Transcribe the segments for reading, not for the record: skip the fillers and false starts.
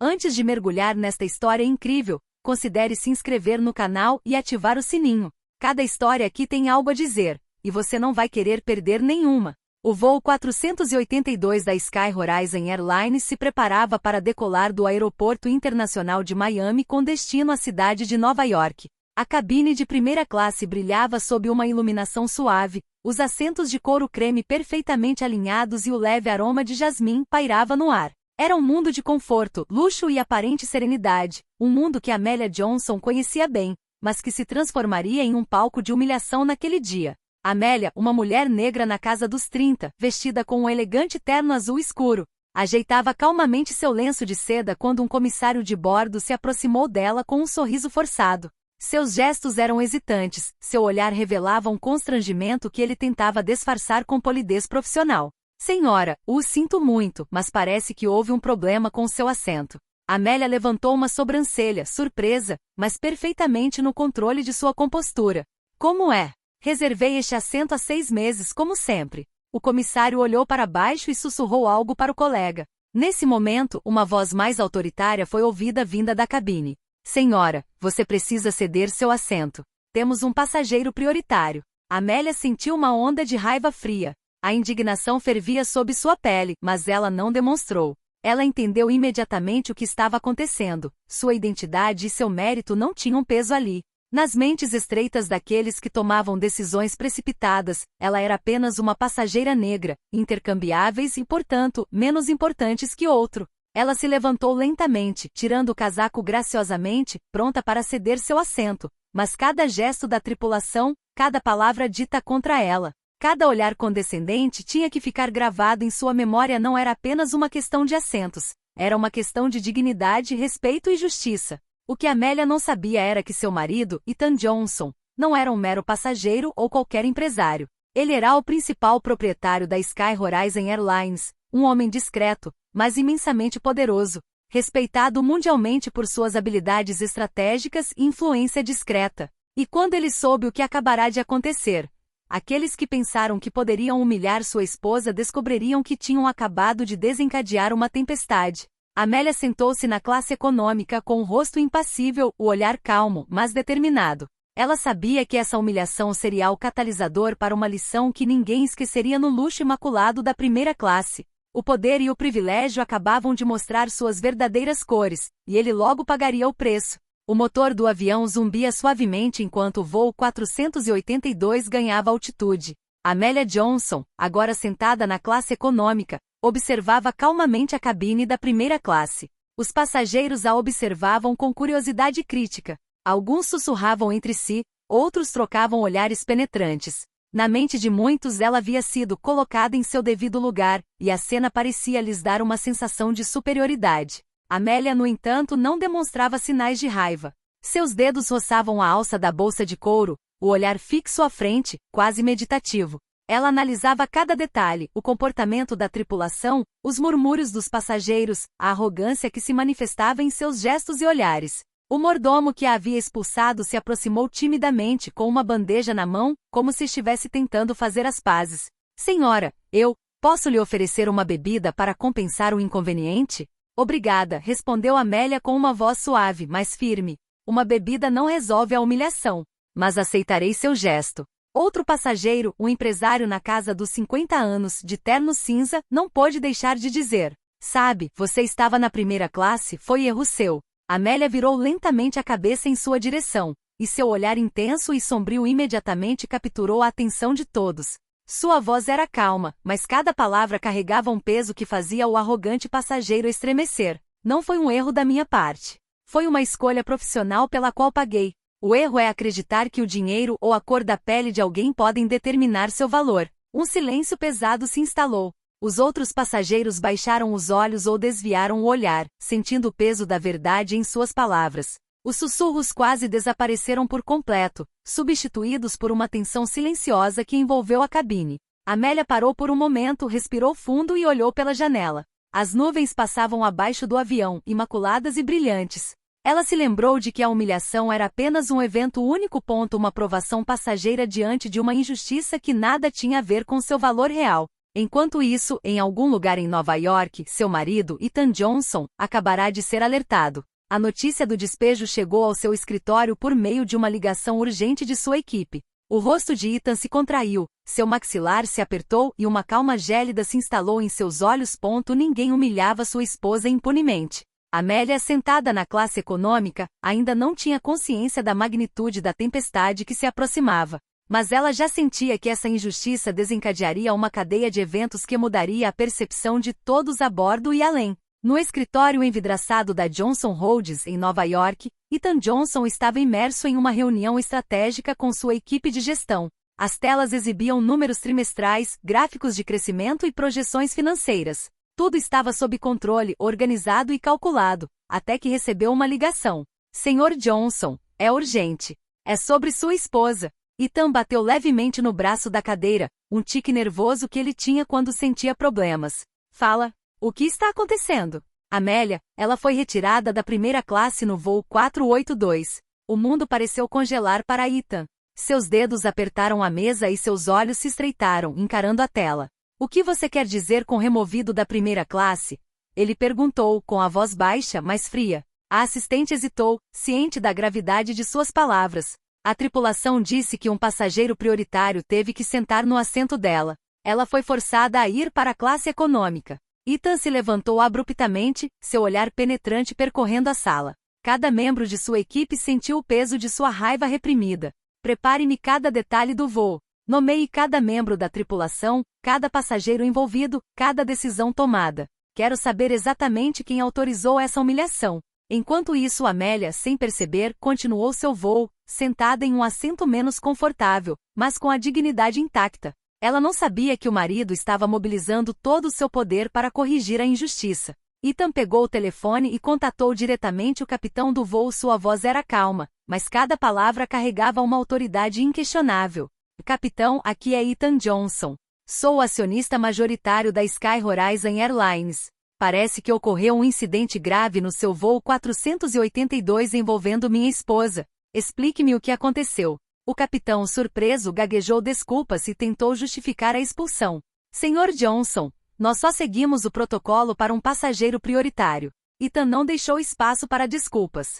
Antes de mergulhar nesta história incrível, considere se inscrever no canal e ativar o sininho. Cada história aqui tem algo a dizer, e você não vai querer perder nenhuma. O voo 482 da Sky Horizon Airlines se preparava para decolar do Aeroporto Internacional de Miami com destino à cidade de Nova York. A cabine de primeira classe brilhava sob uma iluminação suave, os assentos de couro creme perfeitamente alinhados e o leve aroma de jasmim pairava no ar. Era um mundo de conforto, luxo e aparente serenidade, um mundo que Amélia Johnson conhecia bem, mas que se transformaria em um palco de humilhação naquele dia. Amélia, uma mulher negra na casa dos 30, vestida com um elegante terno azul escuro, ajeitava calmamente seu lenço de seda quando um comissário de bordo se aproximou dela com um sorriso forçado. Seus gestos eram hesitantes, seu olhar revelava um constrangimento que ele tentava disfarçar com polidez profissional. Senhora, o sinto muito, mas parece que houve um problema com seu assento. Amélia levantou uma sobrancelha, surpresa, mas perfeitamente no controle de sua compostura. Como é? Reservei este assento há 6 meses, como sempre. O comissário olhou para baixo e sussurrou algo para o colega. Nesse momento, uma voz mais autoritária foi ouvida vinda da cabine. Senhora, você precisa ceder seu assento. Temos um passageiro prioritário. Amélia sentiu uma onda de raiva fria. A indignação fervia sob sua pele, mas ela não demonstrou. Ela entendeu imediatamente o que estava acontecendo. Sua identidade e seu mérito não tinham peso ali. Nas mentes estreitas daqueles que tomavam decisões precipitadas, ela era apenas uma passageira negra, intercambiáveis e, portanto, menos importantes que outro. Ela se levantou lentamente, tirando o casaco graciosamente, pronta para ceder seu assento. Mas cada gesto da tripulação, cada palavra dita contra ela, cada olhar condescendente tinha que ficar gravado em sua memória. Não era apenas uma questão de assentos, era uma questão de dignidade, respeito e justiça. O que Amélia não sabia era que seu marido, Ethan Johnson, não era um mero passageiro ou qualquer empresário. Ele era o principal proprietário da Sky Horizon Airlines, um homem discreto, mas imensamente poderoso, respeitado mundialmente por suas habilidades estratégicas e influência discreta. E quando ele soube o que acabará de acontecer, aqueles que pensaram que poderiam humilhar sua esposa descobririam que tinham acabado de desencadear uma tempestade. Amélia sentou-se na classe econômica com o rosto impassível, o olhar calmo, mas determinado. Ela sabia que essa humilhação seria o catalisador para uma lição que ninguém esqueceria no luxo imaculado da primeira classe. O poder e o privilégio acabavam de mostrar suas verdadeiras cores, e ele logo pagaria o preço. O motor do avião zumbia suavemente enquanto o voo 482 ganhava altitude. Amélia Johnson, agora sentada na classe econômica, observava calmamente a cabine da primeira classe. Os passageiros a observavam com curiosidade crítica. Alguns sussurravam entre si, outros trocavam olhares penetrantes. Na mente de muitos ela havia sido colocada em seu devido lugar, e a cena parecia lhes dar uma sensação de superioridade. Amélia, no entanto, não demonstrava sinais de raiva. Seus dedos roçavam a alça da bolsa de couro, o olhar fixo à frente, quase meditativo. Ela analisava cada detalhe, o comportamento da tripulação, os murmúrios dos passageiros, a arrogância que se manifestava em seus gestos e olhares. O mordomo que a havia expulsado se aproximou timidamente com uma bandeja na mão, como se estivesse tentando fazer as pazes. Senhora, posso lhe oferecer uma bebida para compensar o inconveniente? Obrigada, respondeu Amélia com uma voz suave, mas firme. Uma bebida não resolve a humilhação, mas aceitarei seu gesto. Outro passageiro, um empresário na casa dos 50 anos, de terno cinza, não pôde deixar de dizer. Sabe, você estava na primeira classe, foi erro seu. Amélia virou lentamente a cabeça em sua direção, e seu olhar intenso e sombrio imediatamente capturou a atenção de todos. Sua voz era calma, mas cada palavra carregava um peso que fazia o arrogante passageiro estremecer. Não foi um erro da minha parte. Foi uma escolha profissional pela qual paguei. O erro é acreditar que o dinheiro ou a cor da pele de alguém podem determinar seu valor. Um silêncio pesado se instalou. Os outros passageiros baixaram os olhos ou desviaram o olhar, sentindo o peso da verdade em suas palavras. Os sussurros quase desapareceram por completo, substituídos por uma tensão silenciosa que envolveu a cabine. Amélia parou por um momento, respirou fundo e olhou pela janela. As nuvens passavam abaixo do avião, imaculadas e brilhantes. Ela se lembrou de que a humilhação era apenas um evento único. Uma provação passageira diante de uma injustiça que nada tinha a ver com seu valor real. Enquanto isso, em algum lugar em Nova York, seu marido, Ethan Johnson, acabará de ser alertado. A notícia do despejo chegou ao seu escritório por meio de uma ligação urgente de sua equipe. O rosto de Ethan se contraiu, seu maxilar se apertou e uma calma gélida se instalou em seus olhos. Ninguém humilhava sua esposa impunemente. Amélia, sentada na classe econômica, ainda não tinha consciência da magnitude da tempestade que se aproximava. Mas ela já sentia que essa injustiça desencadearia uma cadeia de eventos que mudaria a percepção de todos a bordo e além. No escritório envidraçado da Johnson Rhodes, em Nova York, Ethan Johnson estava imerso em uma reunião estratégica com sua equipe de gestão. As telas exibiam números trimestrais, gráficos de crescimento e projeções financeiras. Tudo estava sob controle, organizado e calculado, até que recebeu uma ligação. Senhor Johnson, é urgente. É sobre sua esposa. Ethan bateu levemente no braço da cadeira, um tique nervoso que ele tinha quando sentia problemas. Fala. O que está acontecendo? Amélia, ela foi retirada da primeira classe no voo 482. O mundo pareceu congelar para Ethan. Seus dedos apertaram a mesa e seus olhos se estreitaram, encarando a tela. O que você quer dizer com removido da primeira classe? Ele perguntou, com a voz baixa, mas fria. A assistente hesitou, ciente da gravidade de suas palavras. A tripulação disse que um passageiro prioritário teve que sentar no assento dela. Ela foi forçada a ir para a classe econômica. Ethan se levantou abruptamente, seu olhar penetrante percorrendo a sala. Cada membro de sua equipe sentiu o peso de sua raiva reprimida. Prepare-me cada detalhe do voo. Nomeie cada membro da tripulação, cada passageiro envolvido, cada decisão tomada. Quero saber exatamente quem autorizou essa humilhação. Enquanto isso, Amélia, sem perceber, continuou seu voo, sentada em um assento menos confortável, mas com a dignidade intacta. Ela não sabia que o marido estava mobilizando todo o seu poder para corrigir a injustiça. Ethan pegou o telefone e contatou diretamente o capitão do voo. Sua voz era calma, mas cada palavra carregava uma autoridade inquestionável. Capitão, aqui é Ethan Johnson. Sou o acionista majoritário da Sky Horizon Airlines. Parece que ocorreu um incidente grave no seu voo 482 envolvendo minha esposa. Explique-me o que aconteceu. O capitão, surpreso, gaguejou desculpas e tentou justificar a expulsão. Senhor Johnson, nós só seguimos o protocolo para um passageiro prioritário. Ethan não deixou espaço para desculpas.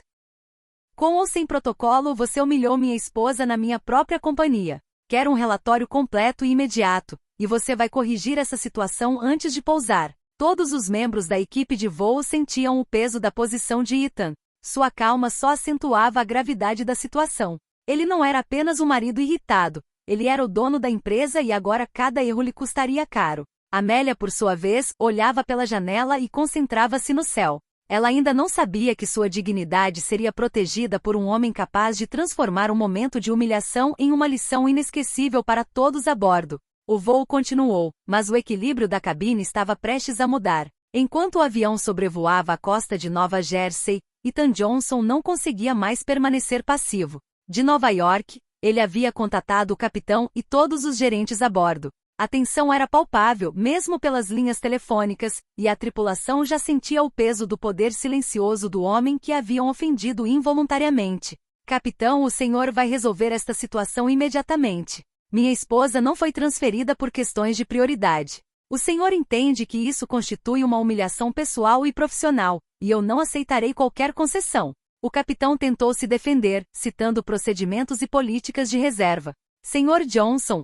Com ou sem protocolo, você humilhou minha esposa na minha própria companhia. Quero um relatório completo e imediato, e você vai corrigir essa situação antes de pousar. Todos os membros da equipe de voo sentiam o peso da posição de Ethan. Sua calma só acentuava a gravidade da situação. Ele não era apenas um marido irritado, ele era o dono da empresa e agora cada erro lhe custaria caro. Amélia, por sua vez, olhava pela janela e concentrava-se no céu. Ela ainda não sabia que sua dignidade seria protegida por um homem capaz de transformar um momento de humilhação em uma lição inesquecível para todos a bordo. O voo continuou, mas o equilíbrio da cabine estava prestes a mudar. Enquanto o avião sobrevoava a costa de Nova Jersey, Ethan Johnson não conseguia mais permanecer passivo. De Nova York, ele havia contatado o capitão e todos os gerentes a bordo. A tensão era palpável, mesmo pelas linhas telefônicas, e a tripulação já sentia o peso do poder silencioso do homem que haviam ofendido involuntariamente. Capitão, o senhor vai resolver esta situação imediatamente. Minha esposa não foi transferida por questões de prioridade. O senhor entende que isso constitui uma humilhação pessoal e profissional, e eu não aceitarei qualquer concessão. O capitão tentou se defender, citando procedimentos e políticas de reserva. Senhor Johnson,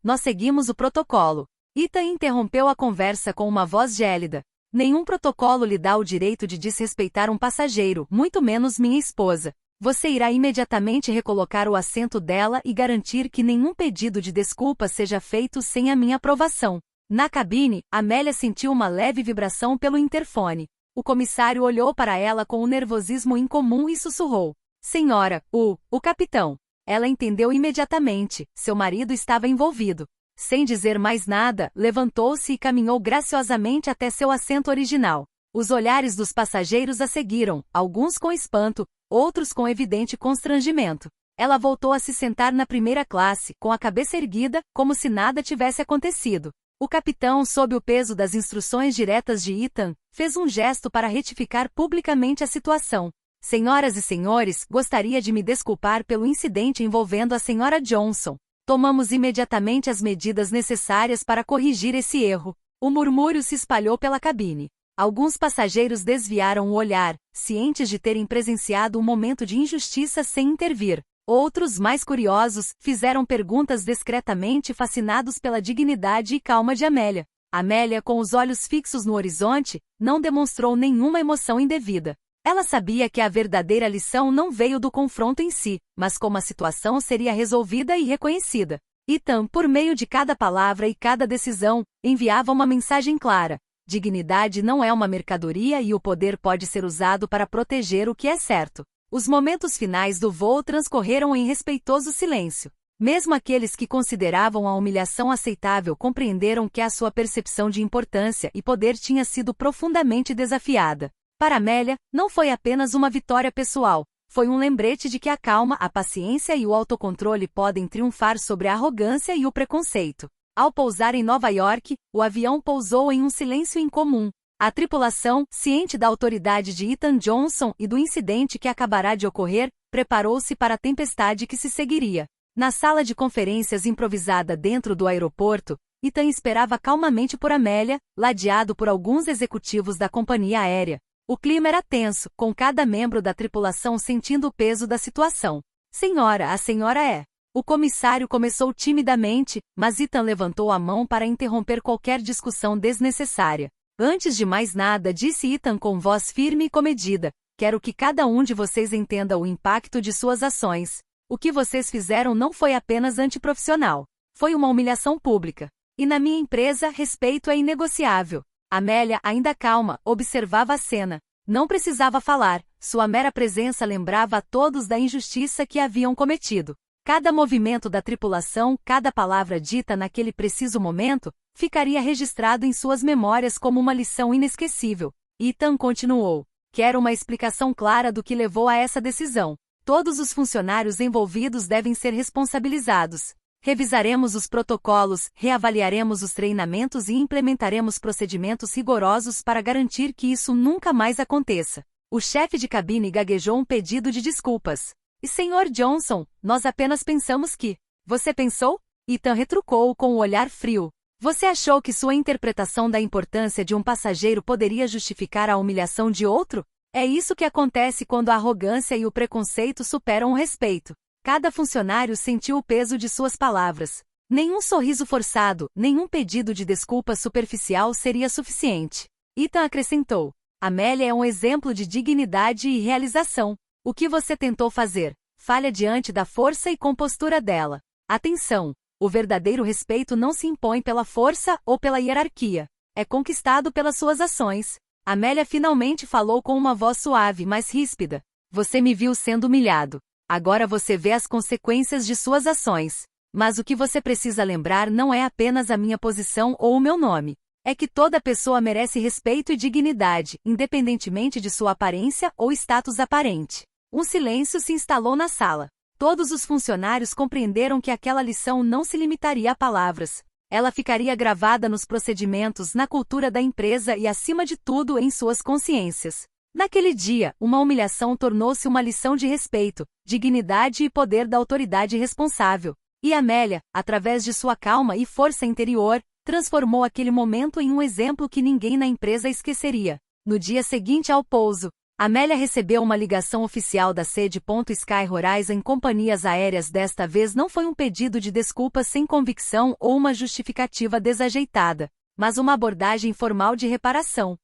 nós seguimos o protocolo. Ethan interrompeu a conversa com uma voz gélida. Nenhum protocolo lhe dá o direito de desrespeitar um passageiro, muito menos minha esposa. Você irá imediatamente recolocar o assento dela e garantir que nenhum pedido de desculpa seja feito sem a minha aprovação. Na cabine, Amélia sentiu uma leve vibração pelo interfone. O comissário olhou para ela com um nervosismo incomum e sussurrou. Senhora, o capitão. Ela entendeu imediatamente, seu marido estava envolvido. Sem dizer mais nada, levantou-se e caminhou graciosamente até seu assento original. Os olhares dos passageiros a seguiram, alguns com espanto, outros com evidente constrangimento. Ela voltou a se sentar na primeira classe, com a cabeça erguida, como se nada tivesse acontecido. O capitão, sob o peso das instruções diretas de Ethan, fez um gesto para retificar publicamente a situação. Senhoras e senhores, gostaria de me desculpar pelo incidente envolvendo a senhora Johnson. Tomamos imediatamente as medidas necessárias para corrigir esse erro. O murmúrio se espalhou pela cabine. Alguns passageiros desviaram o olhar, cientes de terem presenciado um momento de injustiça sem intervir. Outros, mais curiosos, fizeram perguntas discretamente, fascinados pela dignidade e calma de Amélia. Amélia, com os olhos fixos no horizonte, não demonstrou nenhuma emoção indevida. Ela sabia que a verdadeira lição não veio do confronto em si, mas como a situação seria resolvida e reconhecida. Ethan, por meio de cada palavra e cada decisão, enviava uma mensagem clara. Dignidade não é uma mercadoria e o poder pode ser usado para proteger o que é certo. Os momentos finais do voo transcorreram em respeitoso silêncio. Mesmo aqueles que consideravam a humilhação aceitável compreenderam que a sua percepção de importância e poder tinha sido profundamente desafiada. Para Amélia, não foi apenas uma vitória pessoal, foi um lembrete de que a calma, a paciência e o autocontrole podem triunfar sobre a arrogância e o preconceito. Ao pousar em Nova York, o avião pousou em um silêncio incomum. A tripulação, ciente da autoridade de Ethan Johnson e do incidente que acabará de ocorrer, preparou-se para a tempestade que se seguiria. Na sala de conferências improvisada dentro do aeroporto, Ethan esperava calmamente por Amélia, ladeado por alguns executivos da companhia aérea. O clima era tenso, com cada membro da tripulação sentindo o peso da situação. Senhora, a senhora é. O comissário começou timidamente, mas Ethan levantou a mão para interromper qualquer discussão desnecessária. Antes de mais nada, disse Ethan com voz firme e comedida, quero que cada um de vocês entenda o impacto de suas ações. O que vocês fizeram não foi apenas antiprofissional. Foi uma humilhação pública. E na minha empresa, respeito é inegociável. Amélia, ainda calma, observava a cena. Não precisava falar, sua mera presença lembrava a todos da injustiça que haviam cometido. Cada movimento da tripulação, cada palavra dita naquele preciso momento, ficaria registrado em suas memórias como uma lição inesquecível. Ethan continuou. Quero uma explicação clara do que levou a essa decisão. Todos os funcionários envolvidos devem ser responsabilizados. Revisaremos os protocolos, reavaliaremos os treinamentos e implementaremos procedimentos rigorosos para garantir que isso nunca mais aconteça. O chefe de cabine gaguejou um pedido de desculpas. E Sr. Johnson, nós apenas pensamos que... Você pensou? Ethan retrucou com o olhar frio. Você achou que sua interpretação da importância de um passageiro poderia justificar a humilhação de outro? É isso que acontece quando a arrogância e o preconceito superam o respeito. Cada funcionário sentiu o peso de suas palavras. Nenhum sorriso forçado, nenhum pedido de desculpa superficial seria suficiente. Ethan acrescentou. Amélia é um exemplo de dignidade e realização. O que você tentou fazer? Falha diante da força e compostura dela. Atenção! O verdadeiro respeito não se impõe pela força ou pela hierarquia. É conquistado pelas suas ações. Amélia finalmente falou com uma voz suave, mas ríspida. Você me viu sendo humilhado. Agora você vê as consequências de suas ações. Mas o que você precisa lembrar não é apenas a minha posição ou o meu nome. É que toda pessoa merece respeito e dignidade, independentemente de sua aparência ou status aparente. Um silêncio se instalou na sala. Todos os funcionários compreenderam que aquela lição não se limitaria a palavras. Ela ficaria gravada nos procedimentos, na cultura da empresa e, acima de tudo, em suas consciências. Naquele dia, uma humilhação tornou-se uma lição de respeito, dignidade e poder da autoridade responsável. E Amélia, através de sua calma e força interior, transformou aquele momento em um exemplo que ninguém na empresa esqueceria. No dia seguinte ao pouso, Amélia recebeu uma ligação oficial da sede Sky Horizon Companhias Aéreas. Desta vez não foi um pedido de desculpas sem convicção ou uma justificativa desajeitada, mas uma abordagem formal de reparação.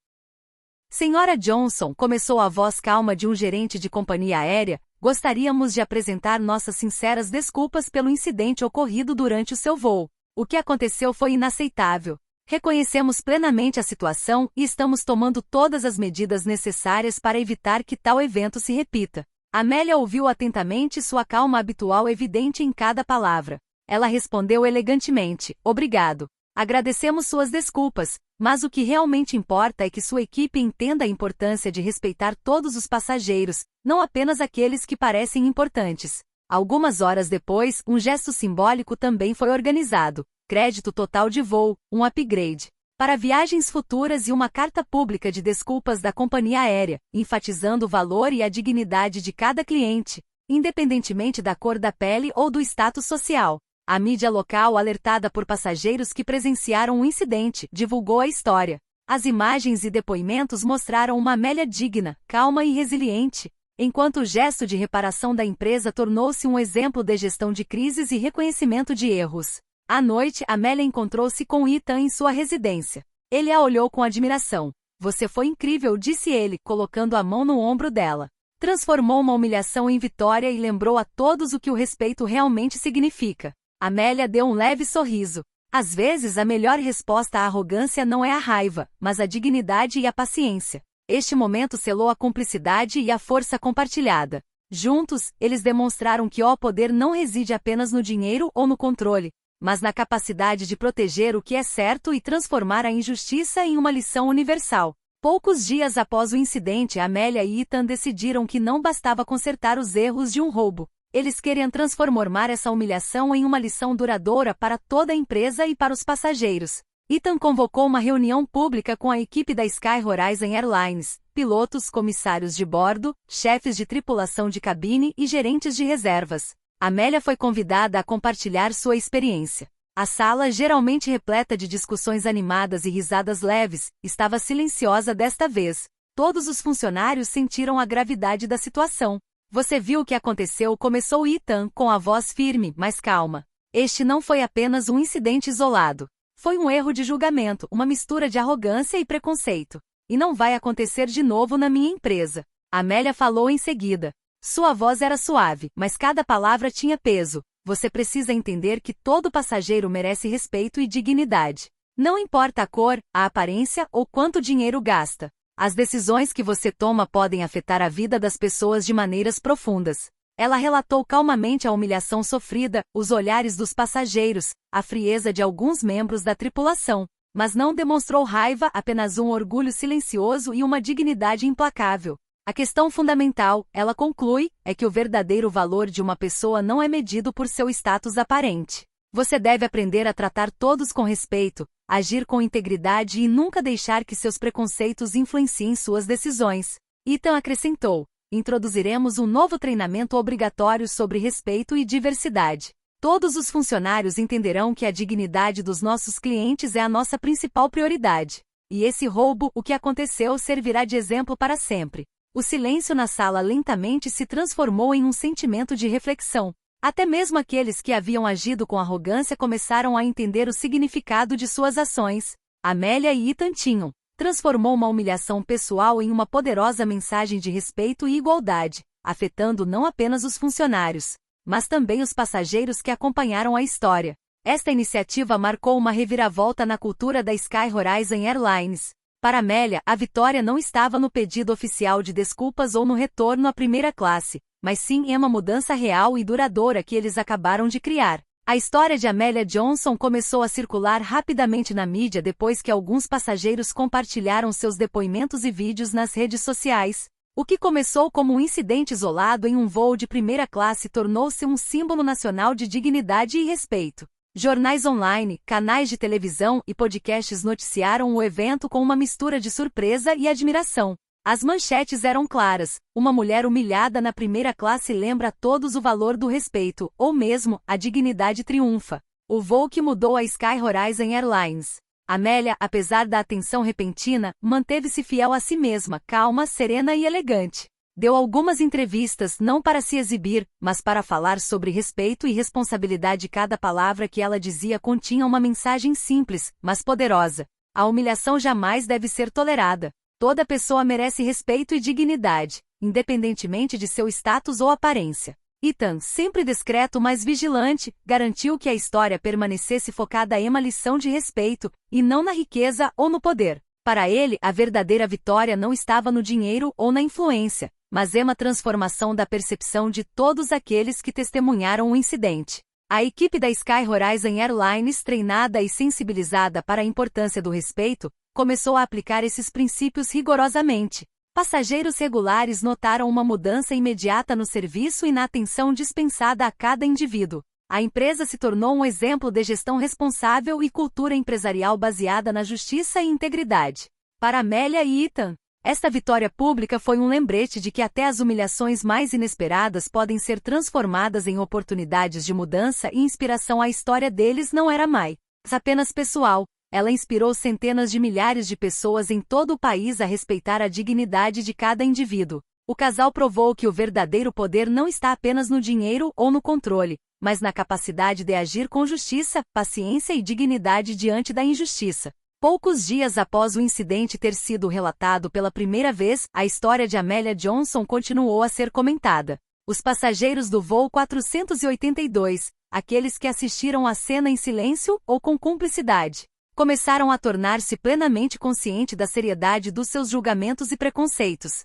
Senhora Johnson, começou a voz calma de um gerente de companhia aérea, gostaríamos de apresentar nossas sinceras desculpas pelo incidente ocorrido durante o seu voo. O que aconteceu foi inaceitável. Reconhecemos plenamente a situação e estamos tomando todas as medidas necessárias para evitar que tal evento se repita. Amélia ouviu atentamente, sua calma habitual evidente em cada palavra. Ela respondeu elegantemente, obrigado. Agradecemos suas desculpas, mas o que realmente importa é que sua equipe entenda a importância de respeitar todos os passageiros, não apenas aqueles que parecem importantes. Algumas horas depois, um gesto simbólico também foi organizado. Crédito total de voo, um upgrade para viagens futuras e uma carta pública de desculpas da companhia aérea, enfatizando o valor e a dignidade de cada cliente, independentemente da cor da pele ou do status social. A mídia local, alertada por passageiros que presenciaram o incidente, divulgou a história. As imagens e depoimentos mostraram uma Amélia digna, calma e resiliente, enquanto o gesto de reparação da empresa tornou-se um exemplo de gestão de crises e reconhecimento de erros. À noite, Amélia encontrou-se com Ethan em sua residência. Ele a olhou com admiração. "Você foi incrível", disse ele, colocando a mão no ombro dela. Transformou uma humilhação em vitória e lembrou a todos o que o respeito realmente significa. Amélia deu um leve sorriso. Às vezes a melhor resposta à arrogância não é a raiva, mas a dignidade e a paciência. Este momento selou a cumplicidade e a força compartilhada. Juntos, eles demonstraram que o poder não reside apenas no dinheiro ou no controle, mas na capacidade de proteger o que é certo e transformar a injustiça em uma lição universal. Poucos dias após o incidente, Amélia e Ethan decidiram que não bastava consertar os erros de um roubo. Eles queriam transformar essa humilhação em uma lição duradoura para toda a empresa e para os passageiros. Ethan convocou uma reunião pública com a equipe da Sky Horizon Airlines, pilotos, comissários de bordo, chefes de tripulação de cabine e gerentes de reservas. Amélia foi convidada a compartilhar sua experiência. A sala, geralmente repleta de discussões animadas e risadas leves, estava silenciosa desta vez. Todos os funcionários sentiram a gravidade da situação. "Você viu o que aconteceu?", começou Ethan com a voz firme, mas calma. "Este não foi apenas um incidente isolado. Foi um erro de julgamento, uma mistura de arrogância e preconceito. E não vai acontecer de novo na minha empresa." Amélia falou em seguida. Sua voz era suave, mas cada palavra tinha peso. "Você precisa entender que todo passageiro merece respeito e dignidade. Não importa a cor, a aparência ou quanto dinheiro gasta. As decisões que você toma podem afetar a vida das pessoas de maneiras profundas." Ela relatou calmamente a humilhação sofrida, os olhares dos passageiros, a frieza de alguns membros da tripulação, mas não demonstrou raiva, apenas um orgulho silencioso e uma dignidade implacável. "A questão fundamental", ela conclui, "é que o verdadeiro valor de uma pessoa não é medido por seu status aparente. Você deve aprender a tratar todos com respeito, agir com integridade e nunca deixar que seus preconceitos influenciem suas decisões." Ethan acrescentou: "Introduziremos um novo treinamento obrigatório sobre respeito e diversidade. Todos os funcionários entenderão que a dignidade dos nossos clientes é a nossa principal prioridade. E esse roubo, o que aconteceu, servirá de exemplo para sempre." O silêncio na sala lentamente se transformou em um sentimento de reflexão. Até mesmo aqueles que haviam agido com arrogância começaram a entender o significado de suas ações. Amélia e Ethan transformou uma humilhação pessoal em uma poderosa mensagem de respeito e igualdade, afetando não apenas os funcionários, mas também os passageiros que acompanharam a história. Esta iniciativa marcou uma reviravolta na cultura da Sky Horizon Airlines. Para Amélia, a vitória não estava no pedido oficial de desculpas ou no retorno à primeira classe, mas sim em uma mudança real e duradoura que eles acabaram de criar. A história de Amélia Johnson começou a circular rapidamente na mídia depois que alguns passageiros compartilharam seus depoimentos e vídeos nas redes sociais. O que começou como um incidente isolado em um voo de primeira classe tornou-se um símbolo nacional de dignidade e respeito. Jornais online, canais de televisão e podcasts noticiaram o evento com uma mistura de surpresa e admiração. As manchetes eram claras: "Uma mulher humilhada na primeira classe lembra a todos o valor do respeito", ou mesmo, "A dignidade triunfa." O voo que mudou a Sky Horizon Airlines. Amélia, apesar da atenção repentina, manteve-se fiel a si mesma, calma, serena e elegante. Deu algumas entrevistas não para se exibir, mas para falar sobre respeito e responsabilidade. Cada palavra que ela dizia continha uma mensagem simples, mas poderosa. A humilhação jamais deve ser tolerada. Toda pessoa merece respeito e dignidade, independentemente de seu status ou aparência. Ethan, sempre discreto mas vigilante, garantiu que a história permanecesse focada em uma lição de respeito, e não na riqueza ou no poder. Para ele, a verdadeira vitória não estava no dinheiro ou na influência, mas em uma transformação da percepção de todos aqueles que testemunharam o incidente. A equipe da Sky Horizon Airlines, treinada e sensibilizada para a importância do respeito, começou a aplicar esses princípios rigorosamente. Passageiros regulares notaram uma mudança imediata no serviço e na atenção dispensada a cada indivíduo. A empresa se tornou um exemplo de gestão responsável e cultura empresarial baseada na justiça e integridade. Para Amélia e Ethan, Esta vitória pública foi um lembrete de que até as humilhações mais inesperadas podem ser transformadas em oportunidades de mudança e inspiração. A história deles não era mais apenas pessoal, ela inspirou centenas de milhares de pessoas em todo o país a respeitar a dignidade de cada indivíduo. O casal provou que o verdadeiro poder não está apenas no dinheiro ou no controle, mas na capacidade de agir com justiça, paciência e dignidade diante da injustiça. Poucos dias após o incidente ter sido relatado pela primeira vez, a história de Amélia Johnson continuou a ser comentada. Os passageiros do voo 482, aqueles que assistiram à cena em silêncio ou com cumplicidade, começaram a tornar-se plenamente conscientes da seriedade dos seus julgamentos e preconceitos.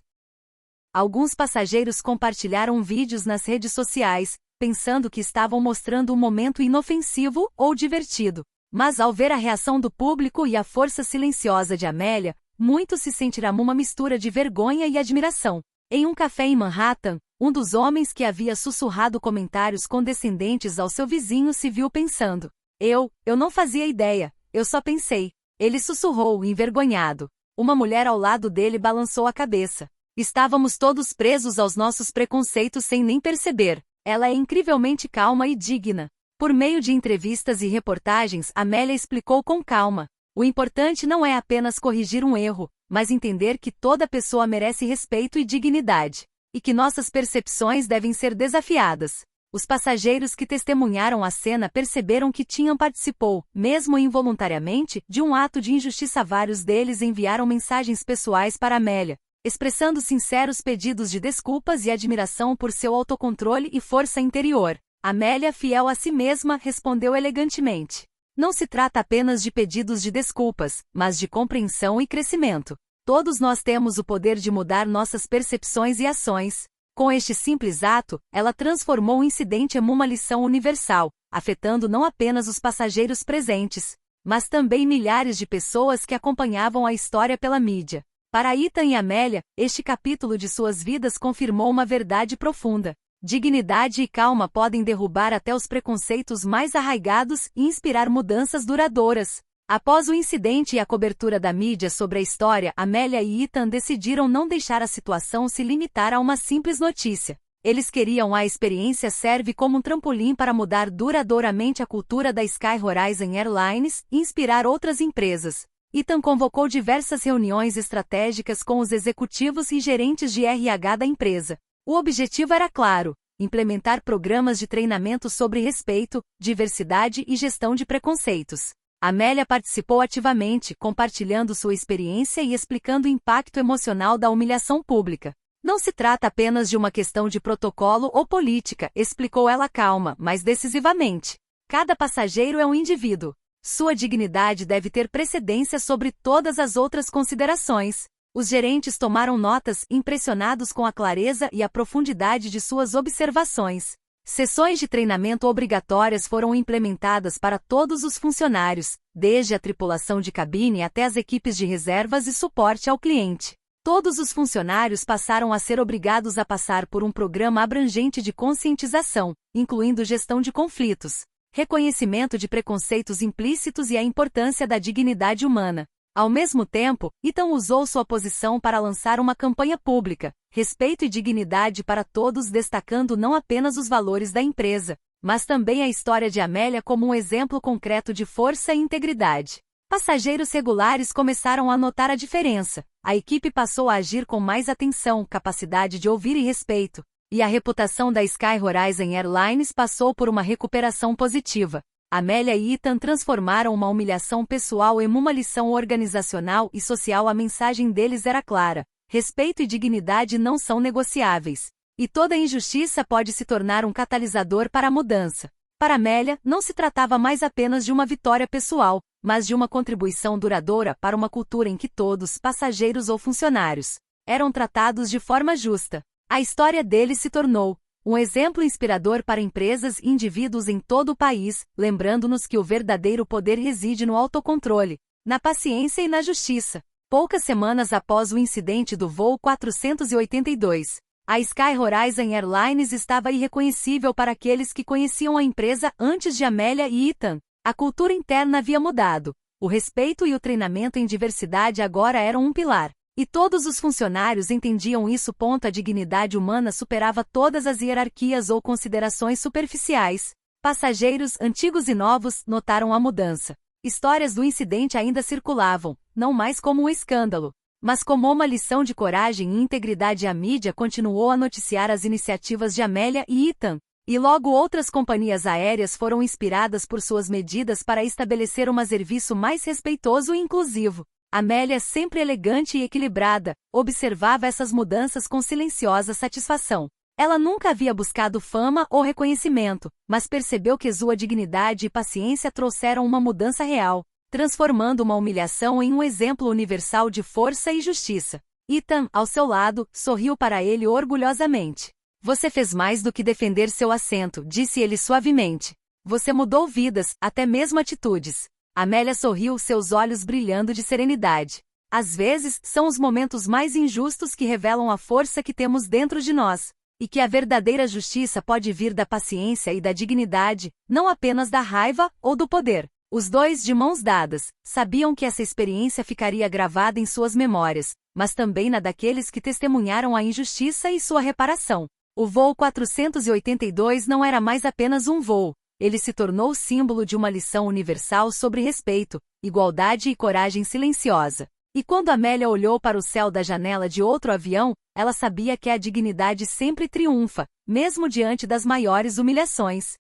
Alguns passageiros compartilharam vídeos nas redes sociais, pensando que estavam mostrando um momento inofensivo ou divertido. Mas ao ver a reação do público e a força silenciosa de Amélia, muitos se sentiram uma mistura de vergonha e admiração. Em um café em Manhattan, um dos homens que havia sussurrado comentários condescendentes ao seu vizinho se viu pensando. Eu não fazia ideia, eu só pensei. Ele sussurrou, envergonhado. Uma mulher ao lado dele balançou a cabeça. Estávamos todos presos aos nossos preconceitos sem nem perceber. Ela é incrivelmente calma e digna. Por meio de entrevistas e reportagens, Amélia explicou com calma. O importante não é apenas corrigir um erro, mas entender que toda pessoa merece respeito e dignidade, e que nossas percepções devem ser desafiadas. Os passageiros que testemunharam a cena perceberam que participou, mesmo involuntariamente, de um ato de injustiça. Vários deles enviaram mensagens pessoais para Amélia, expressando sinceros pedidos de desculpas e admiração por seu autocontrole e força interior. Amélia, fiel a si mesma, respondeu elegantemente. Não se trata apenas de pedidos de desculpas, mas de compreensão e crescimento. Todos nós temos o poder de mudar nossas percepções e ações. Com este simples ato, ela transformou o incidente em uma lição universal, afetando não apenas os passageiros presentes, mas também milhares de pessoas que acompanhavam a história pela mídia. Para Ethan e Amélia, este capítulo de suas vidas confirmou uma verdade profunda. Dignidade e calma podem derrubar até os preconceitos mais arraigados e inspirar mudanças duradouras. Após o incidente e a cobertura da mídia sobre a história, Amélia e Ethan decidiram não deixar a situação se limitar a uma simples notícia. Eles queriam a experiência serve como um trampolim para mudar duradouramente a cultura da Sky Horizon Airlines e inspirar outras empresas. Ethan convocou diversas reuniões estratégicas com os executivos e gerentes de RH da empresa. O objetivo era claro: implementar programas de treinamento sobre respeito, diversidade e gestão de preconceitos. Amélia participou ativamente, compartilhando sua experiência e explicando o impacto emocional da humilhação pública. Não se trata apenas de uma questão de protocolo ou política, explicou ela calma, mas decisivamente. Cada passageiro é um indivíduo. Sua dignidade deve ter precedência sobre todas as outras considerações. Os gerentes tomaram notas, impressionados com a clareza e a profundidade de suas observações. Sessões de treinamento obrigatórias foram implementadas para todos os funcionários, desde a tripulação de cabine até as equipes de reservas e suporte ao cliente. Todos os funcionários passaram a ser obrigados a passar por um programa abrangente de conscientização, incluindo gestão de conflitos, reconhecimento de preconceitos implícitos e a importância da dignidade humana. Ao mesmo tempo, Ethan usou sua posição para lançar uma campanha pública, respeito e dignidade para todos, destacando não apenas os valores da empresa, mas também a história de Amélia como um exemplo concreto de força e integridade. Passageiros regulares começaram a notar a diferença. A equipe passou a agir com mais atenção, capacidade de ouvir e respeito, e a reputação da Sky Horizon Airlines passou por uma recuperação positiva. Amélia e Ethan transformaram uma humilhação pessoal em uma lição organizacional e social. A mensagem deles era clara: respeito e dignidade não são negociáveis. E toda injustiça pode se tornar um catalisador para a mudança. Para Amélia, não se tratava mais apenas de uma vitória pessoal, mas de uma contribuição duradoura para uma cultura em que todos, passageiros ou funcionários, eram tratados de forma justa. A história deles se tornou um exemplo inspirador para empresas e indivíduos em todo o país, lembrando-nos que o verdadeiro poder reside no autocontrole, na paciência e na justiça. Poucas semanas após o incidente do voo 482, a Sky Horizon Airlines estava irreconhecível para aqueles que conheciam a empresa antes de Amélia e Ethan. A cultura interna havia mudado. O respeito e o treinamento em diversidade agora eram um pilar. E todos os funcionários entendiam isso. A dignidade humana superava todas as hierarquias ou considerações superficiais. Passageiros, antigos e novos, notaram a mudança. Histórias do incidente ainda circulavam, não mais como um escândalo, mas como uma lição de coragem e integridade. A mídia continuou a noticiar as iniciativas de Amélia e Ethan, e logo outras companhias aéreas foram inspiradas por suas medidas para estabelecer um serviço mais respeitoso e inclusivo. Amélia, sempre elegante e equilibrada, observava essas mudanças com silenciosa satisfação. Ela nunca havia buscado fama ou reconhecimento, mas percebeu que sua dignidade e paciência trouxeram uma mudança real, transformando uma humilhação em um exemplo universal de força e justiça. Ethan, ao seu lado, sorriu para ele orgulhosamente. Você fez mais do que defender seu assento, disse ele suavemente. Você mudou vidas, até mesmo atitudes. Amélia sorriu, seus olhos brilhando de serenidade. Às vezes, são os momentos mais injustos que revelam a força que temos dentro de nós. E que a verdadeira justiça pode vir da paciência e da dignidade, não apenas da raiva ou do poder. Os dois, de mãos dadas, sabiam que essa experiência ficaria gravada em suas memórias, mas também na daqueles que testemunharam a injustiça e sua reparação. O voo 482 não era mais apenas um voo. Ele se tornou símbolo de uma lição universal sobre respeito, igualdade e coragem silenciosa. E quando Amélia olhou para o céu da janela de outro avião, ela sabia que a dignidade sempre triunfa, mesmo diante das maiores humilhações.